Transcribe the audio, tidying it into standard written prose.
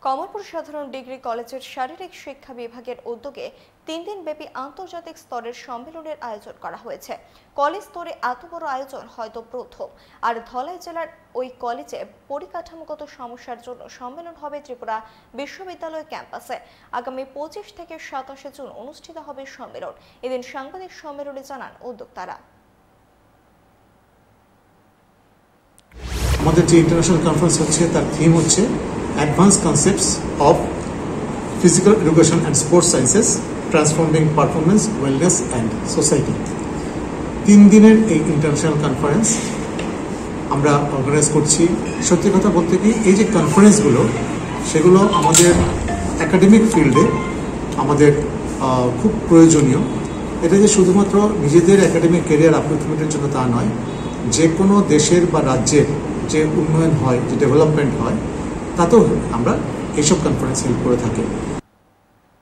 কমলপুর সাধারণ ডিগ্রি কলেজের শারীরিক শিক্ষা বিভাগের উদ্যোগে 3 দিনব্যাপী আন্তর্জাতিক স্তরের সম্মেলনের আয়োজন করা হয়েছে। কলেজ স্তরে এত বড় আয়োজন হয়তো প্রথম। আর ধলাই জেলার ওই কলেজে পরিকাঠামোগত সমস্যার জন্য সম্মেলন হবে ত্রিপুরা বিশ্ববিদ্যালয় ক্যাম্পাসে। আগামী 25 থেকে 27 জুন অনুষ্ঠিত হবে সম্মেলন। এদিন সাংবাদিক সম্মেলনে জানান উদ্যোক্তারা। আমাদের যে ইন্টারন্যাশনাল কনফারেন্স হচ্ছে তার থিম হচ্ছে advance concepts of physical education and sports sciences transforming performance wellness and society. 3 দিনের এই ইন্টারন্যাশনাল কনফারেন্স আমরা অর্গানাইজ করছি। সত্যি কথা বলতে কি, এই যে কনফারেন্সগুলো সেগুলো আমাদের একাডেমিক ফিল্ডে আমাদের খুব প্রয়োজনীয়। এটা যে শুধুমাত্র নিজেদের একাডেমিক ক্যারিয়ার আপলিফমেন্টের জন্য তা নয়, যে কোনো দেশের বা রাজ্যের যে উন্নয়ন হয়, যে ডেভেলপমেন্ট হয়, তাতেও আমরা এইসব কনফারেন্স হেল্প করে থাকি।